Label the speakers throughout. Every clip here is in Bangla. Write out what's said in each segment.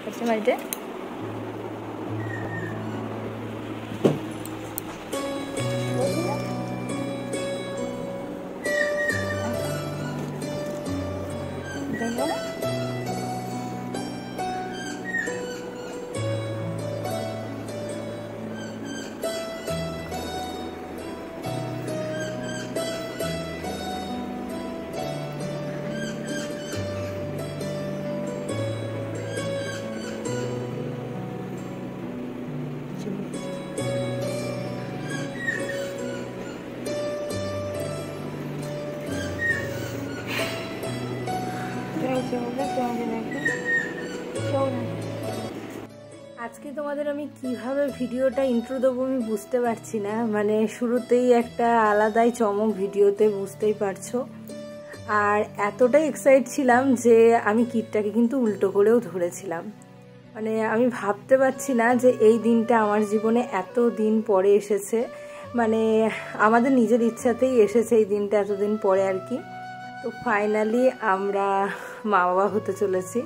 Speaker 1: করছে বাড়িতে। আজকে তোমাদের আমি কিভাবে ভিডিওটা ইন্ট্রো দেবো আমি বুঝতে পারছি না, মানে শুরুতেই একটা আলাদাই চমক ভিডিওতে, বুঝতেই পারছো। আর এতটাই এক্সাইট ছিলাম যে আমি কিটটাকে কিন্তু উল্টো করেও ধরেছিলাম। মানে আমি ভাবতে পারছি না যে এই দিনটা আমার জীবনে এত দিন পরে এসেছে, মানে আমাদের নিজের ইচ্ছাতেই এসেছে এই দিনটা এতদিন পরে আর কি। তো ফাইনালি আমরা মা বাবা হতে চলেছি।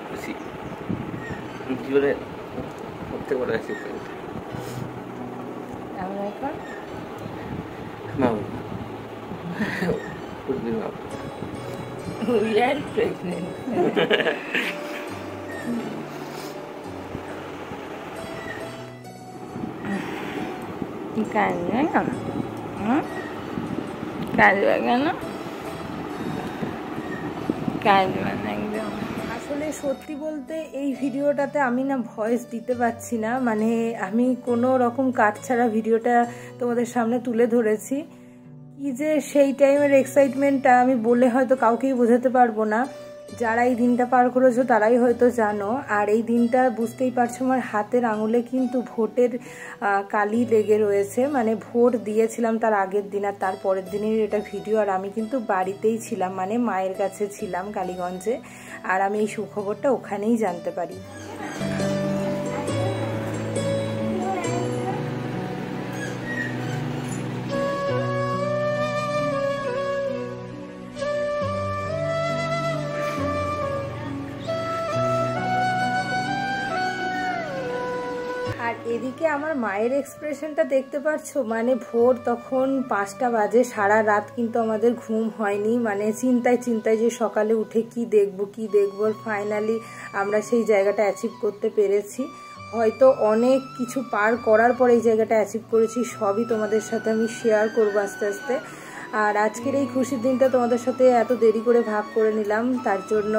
Speaker 2: খুশি জীবনে করতে বড় আছি
Speaker 1: আমরা এখন
Speaker 2: মা খুশি মা
Speaker 1: we are pregnant. কাঁদবে না, কাঁদবে কেন? কাঁদবে না একদম। আসলে সত্যি বলতে এই ভিডিওটাতে আমি না ভয়েস দিতে পারছি না, মানে আমি কোনো রকম কাট ছাড়া ভিডিওটা তোমাদের সামনে তুলে ধরেছি। কি যে সেই টাইমের এক্সাইটমেন্টটা আমি বলে হয়তো কাউকেই বোঝাতে পারবো না। যারা এই দিনটা পার করেছো তারাই হয়তো জানো। আর এই দিনটা বুঝতেই পারছো আমার হাতের আঙুলে কিন্তু ভোটের কালি লেগে রয়েছে, মানে ভোট দিয়েছিলাম তার আগের দিন আর তার পরের দিনের এটা ভিডিও। আর আমি কিন্তু বাড়িতেই ছিলাম, মানে মায়ের কাছে ছিলাম কালীগঞ্জে, আর আমি এই সুখবরটা ওখানেই জানতে পারি। আর এদিকে আমার মায়ের এক্সপ্রেশনটা দেখতে পাচ্ছো, মানে ভোর তখন 5টা বাজে, সারা রাত কিন্তু আমাদের ঘুম হয়নি, মানে চিন্তায় চিন্তায় যে সকালে উঠে কি দেখবো কি দেখবো। ফাইনালি আমরা সেই জায়গাটা অ্যাচিভ করতে পেরেছি। হয়তো অনেক কিছু পার করার পর এই জায়গাটা অ্যাচিভ করেছি, সবই তোমাদের সাথে আমি শেয়ার করবো আস্তে আস্তে। আর আজকের এই খুশির দিনটা তোমাদের সাথে এত দেরি করে ভাগ করে নিলাম, তার জন্য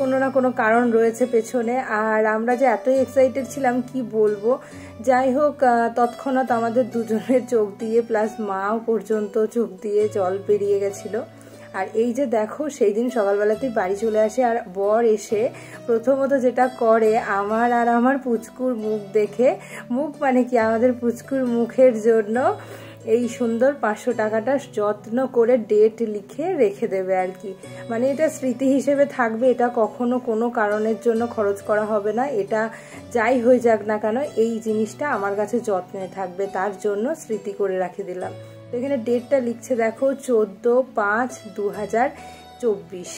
Speaker 1: কোনো না কোনো কারণ রয়েছে পেছনে। আর আমরা যে এতই এক্সাইটেড ছিলাম কি বলবো। যাই হোক, তৎক্ষণাৎ আমাদের দুজনের চোখ দিয়ে প্লাস মাও পর্যন্ত চোখ দিয়ে জল বেরিয়ে গেছিলো। আর এই যে দেখো সেই দিন সকালবেলাতেই বাড়ি চলে আসে, আর বর এসে প্রথমত যেটা করে আমার আর আমার পুচকুর মুখ দেখে, মুখ মানে কি আমাদের পুচকুর মুখের জন্য এই সুন্দর 500 টাকাটা যত্ন করে ডেট লিখে রেখে দেবে আর কি। মানে এটা স্মৃতি হিসেবে থাকবে, এটা কখনো কোনো কারণের জন্য খরচ করা হবে না। এটা যাই হয়ে যাক না কেন এই জিনিসটা আমার কাছে যত্নে থাকবে, তার জন্য স্মৃতি করে রাখে দিলাম। তো এখানে ডেটটা লিখছে দেখো 14/5/2024,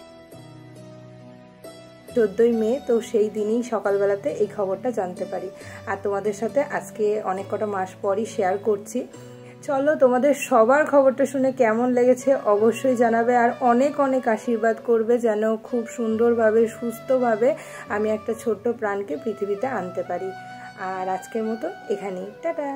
Speaker 1: 14ই মে। তো সেই দিনই সকালবেলাতে এই খবরটা জানতে পারি, আর তোমাদের সাথে আজকে অনেক কটা মাস পরই শেয়ার করছি। চলো তোমাদের সবার খবরটা শুনে কেমন লেগেছে অবশ্যই জানাবে, আর অনেক অনেক আশীর্বাদ করবে যেন খুব সুন্দরভাবে সুস্থভাবে আমি একটা ছোট্ট প্রাণকে পৃথিবীতে আনতে পারি। আর আজকের মতো এখানেই, টাটা।